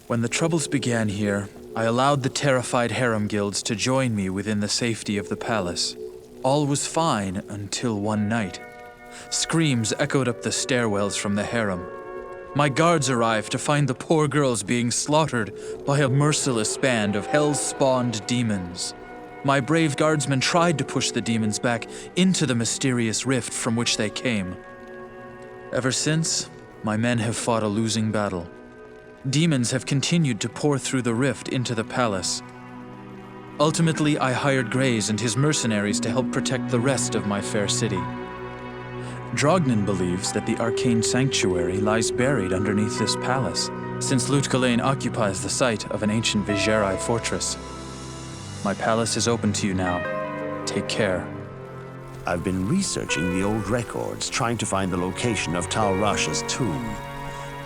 When the troubles began here, I allowed the terrified harem guilds to join me within the safety of the palace. All was fine until one night. Screams echoed up the stairwells from the harem. My guards arrived to find the poor girls being slaughtered by a merciless band of hell-spawned demons. My brave guardsmen tried to push the demons back into the mysterious rift from which they came. Ever since, my men have fought a losing battle. Demons have continued to pour through the rift into the palace. Ultimately, I hired Grays and his mercenaries to help protect the rest of my fair city. Drognan believes that the Arcane Sanctuary lies buried underneath this palace, since Lutgalain occupies the site of an ancient Vigerai fortress. My palace is open to you now. Take care. I've been researching the old records, trying to find the location of Tal Rasha's tomb.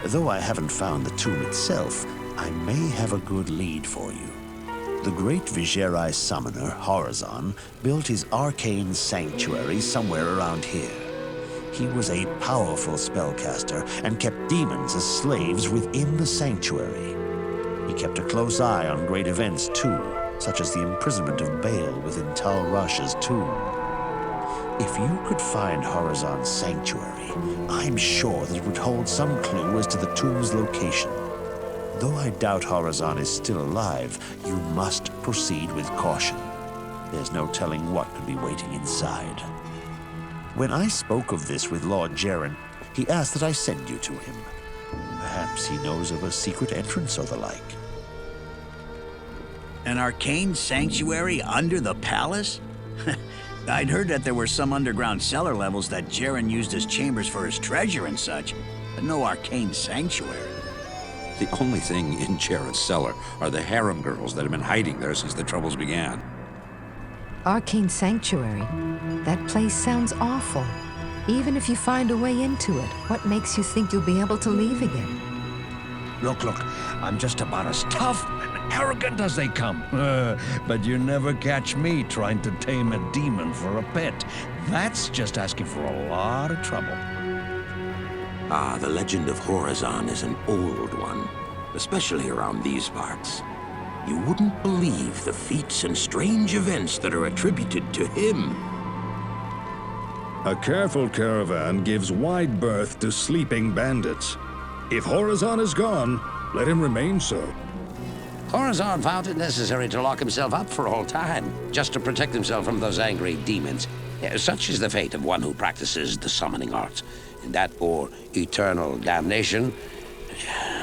Though I haven't found the tomb itself, I may have a good lead for you. The great Vigerai summoner, Horizon, built his arcane sanctuary somewhere around here. He was a powerful spellcaster and kept demons as slaves within the sanctuary. He kept a close eye on great events too, such as the imprisonment of Baal within Tal Rasha's tomb. If you could find Horizon's sanctuary, I'm sure that it would hold some clue as to the tomb's location. Though I doubt Horizon is still alive, you must proceed with caution. There's no telling what could be waiting inside. When I spoke of this with Lord Jaren, he asked that I send you to him. Perhaps he knows of a secret entrance or the like. An arcane sanctuary under the palace? I'd heard that there were some underground cellar levels that Jaren used as chambers for his treasure and such, but no arcane sanctuary. The only thing in Jaren's cellar are the harem girls that have been hiding there since the troubles began. Arcane Sanctuary? That place sounds awful. Even if you find a way into it, what makes you think you'll be able to leave again? Look, I'm just about as tough and arrogant as they come. But you never catch me trying to tame a demon for a pet. That's just asking for a lot of trouble. Ah, the legend of Horizon is an old one, especially around these parts. You wouldn't believe the feats and strange events that are attributed to him. A careful caravan gives wide berth to sleeping bandits. If Horizon is gone, let him remain so. Horizon found it necessary to lock himself up for all time, just to protect himself from those angry demons. Such is the fate of one who practices the summoning arts. That or eternal damnation.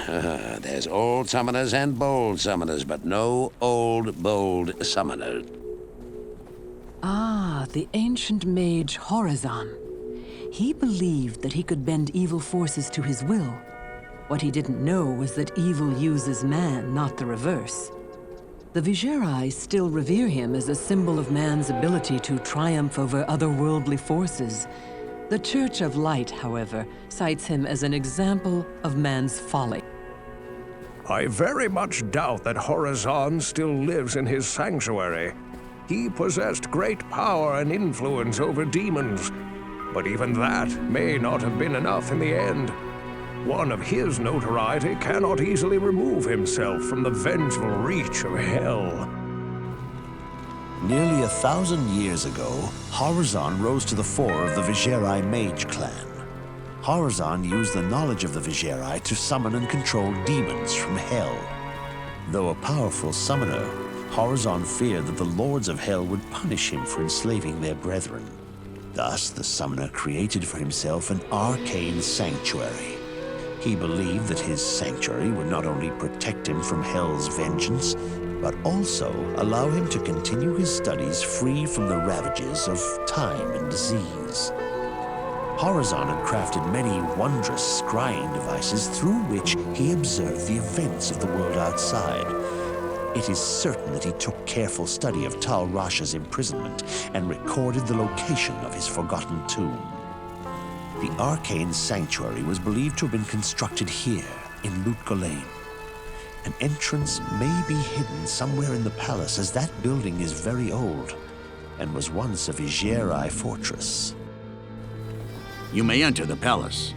There's old summoners and bold summoners, but no old, bold summoner. Ah, the ancient mage Horizon. He believed that he could bend evil forces to his will. What he didn't know was that evil uses man, not the reverse. The Vigerai still revere him as a symbol of man's ability to triumph over otherworldly forces. The Church of Light, however, cites him as an example of man's folly. I very much doubt that Horizon still lives in his sanctuary. He possessed great power and influence over demons, but even that may not have been enough in the end. One of his notoriety cannot easily remove himself from the vengeful reach of hell. Nearly 1,000 years ago, Horizon rose to the fore of the Vigerai mage clan. Horizon used the knowledge of the Vigerai to summon and control demons from hell. Though a powerful summoner, Horizon feared that the lords of hell would punish him for enslaving their brethren. Thus, the summoner created for himself an arcane sanctuary. He believed that his sanctuary would not only protect him from hell's vengeance, but also allow him to continue his studies free from the ravages of time and disease. Horizon had crafted many wondrous scrying devices through which he observed the events of the world outside. It is certain that he took careful study of Tal Rasha's imprisonment and recorded the location of his forgotten tomb. The Arcane Sanctuary was believed to have been constructed here in Lutgalain. An entrance may be hidden somewhere in the palace, as that building is very old and was once a Vigerai fortress. You may enter the palace.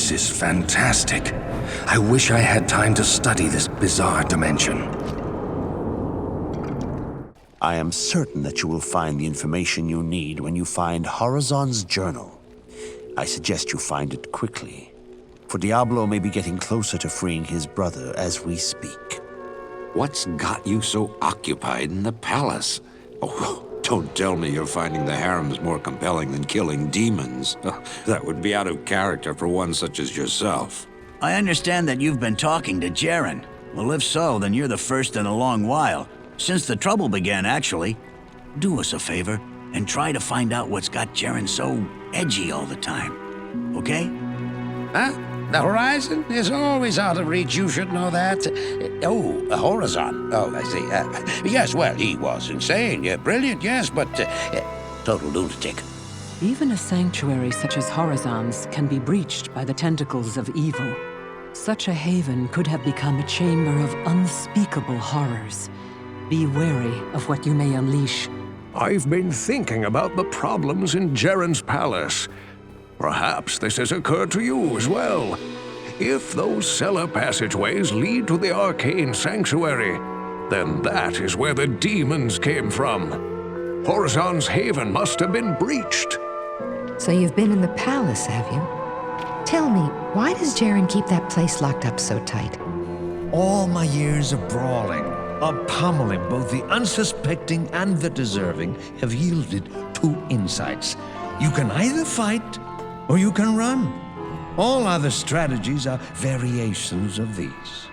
This is fantastic. I wish I had time to study this bizarre dimension. I am certain that you will find the information you need when you find Horizon's journal. I suggest you find it quickly, for Diablo may be getting closer to freeing his brother as we speak. What's got you so occupied in the palace? Oh, don't tell me you're finding the harems more compelling than killing demons. That would be out of character for one such as yourself. I understand that you've been talking to Jaren. Well, if so, then you're the first in a long while. Since the trouble began, actually. Do us a favor and try to find out what's got Jaren so edgy all the time. Okay? Huh? The horizon is always out of reach, you should know that. Oh, a Horizon. Oh, I see. Yes, well, he was insane. Yeah, brilliant, yes, but total lunatic. Even a sanctuary such as Horizon's can be breached by the tentacles of evil. Such a haven could have become a chamber of unspeakable horrors. Be wary of what you may unleash. I've been thinking about the problems in Jaren's palace. Perhaps this has occurred to you as well. If those cellar passageways lead to the Arcane Sanctuary, then that is where the demons came from. Horizon's haven must have been breached. So you've been in the palace, have you? Tell me, why does Jaren keep that place locked up so tight? All my years of brawling, of pummeling both the unsuspecting and the deserving, have yielded two insights. You can either fight, or you can run. All other strategies are variations of these.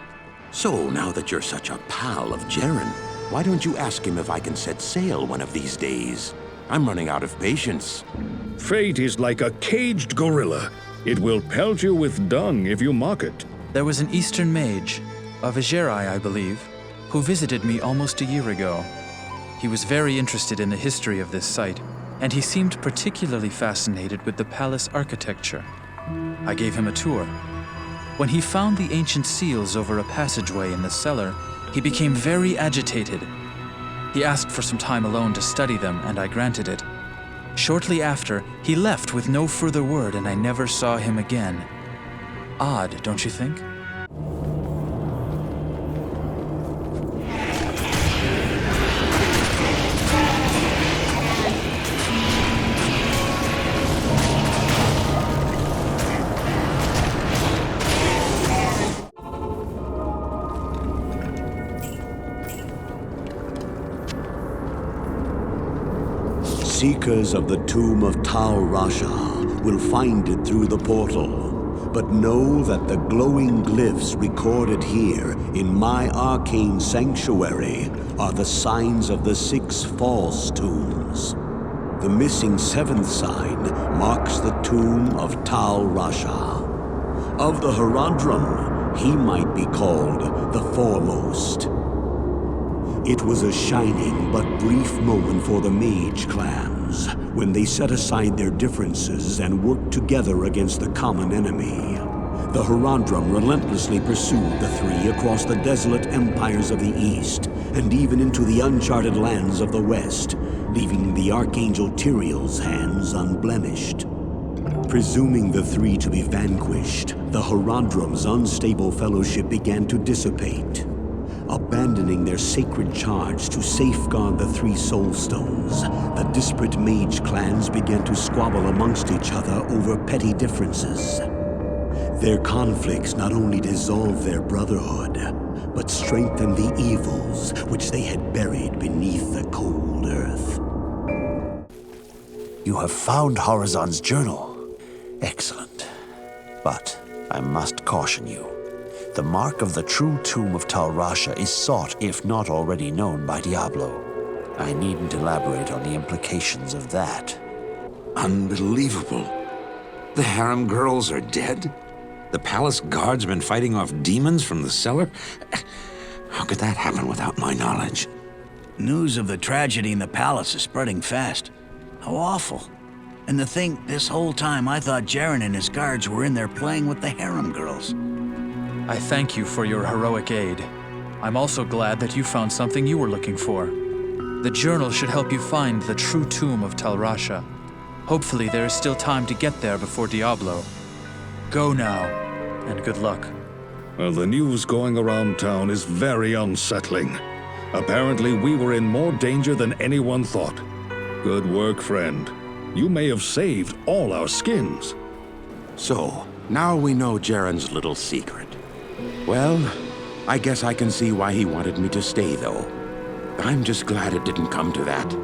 So, now that you're such a pal of Jaren, why don't you ask him if I can set sail one of these days? I'm running out of patience. Fate is like a caged gorilla. It will pelt you with dung if you mock it. There was an Eastern mage, a Vigerai, I believe, who visited me almost a year ago. He was very interested in the history of this site, and he seemed particularly fascinated with the palace architecture. I gave him a tour. When he found the ancient seals over a passageway in the cellar, he became very agitated. He asked for some time alone to study them, and I granted it. Shortly after, he left with no further word, and I never saw him again. Odd, don't you think? Seekers of the tomb of Tal Rasha will find it through the portal, but know that the glowing glyphs recorded here in my arcane sanctuary are the signs of the 6 false tombs. The missing 7th sign marks the tomb of Tal Rasha. Of the Horadrim, he might be called the Foremost. It was a shining but brief moment for the Mage clans when they set aside their differences and worked together against the common enemy. The Horadrim relentlessly pursued the 3 across the desolate empires of the East and even into the uncharted lands of the West, leaving the Archangel Tyrael's hands unblemished. Presuming the 3 to be vanquished, the Horadrim's unstable fellowship began to dissipate. Abandoning their sacred charge to safeguard the 3 soul stones, the disparate mage clans began to squabble amongst each other over petty differences. Their conflicts not only dissolved their brotherhood, but strengthened the evils which they had buried beneath the cold earth. You have found Horizon's journal. Excellent. But I must caution you. The mark of the true tomb of Tal Rasha is sought, if not already known, by Diablo. I needn't elaborate on the implications of that. Unbelievable. The harem girls are dead? The palace guards been fighting off demons from the cellar? How could that happen without my knowledge? News of the tragedy in the palace is spreading fast. How awful. And to think, this whole time I thought Jaren and his guards were in there playing with the harem girls. I thank you for your heroic aid. I'm also glad that you found something you were looking for. The journal should help you find the true tomb of Tal Rasha. Hopefully there is still time to get there before Diablo. Go now, and good luck. Well, the news going around town is very unsettling. Apparently, we were in more danger than anyone thought. Good work, friend. You may have saved all our skins. So, now we know Jaren's little secret. Well, I guess I can see why he wanted me to stay, though. I'm just glad it didn't come to that.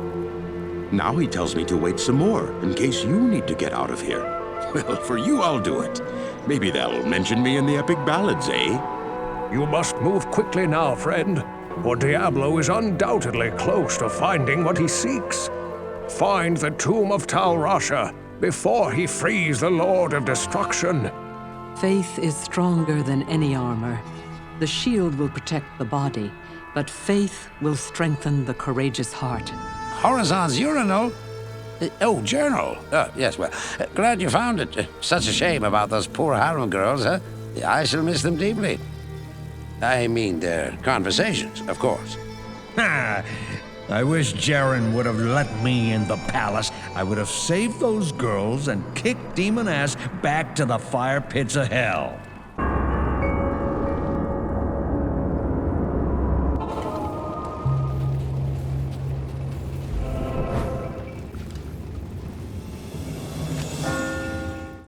Now he tells me to wait some more, in case you need to get out of here. Well, for you, I'll do it. Maybe they'll mention me in the epic ballads, eh? You must move quickly now, friend, for Diablo is undoubtedly close to finding what he seeks. Find the tomb of Tal Rasha before he frees the Lord of Destruction. Faith is stronger than any armor. The shield will protect the body, but faith will strengthen the courageous heart. Horizon's urinal? Journal. Yes, well, glad you found it. Such a shame about those poor harem girls, huh? I shall miss them deeply. I mean, their conversations, of course. Ha! I wish Jaren would have let me in the palace. I would have saved those girls and kicked demon ass back to the fire pits of hell.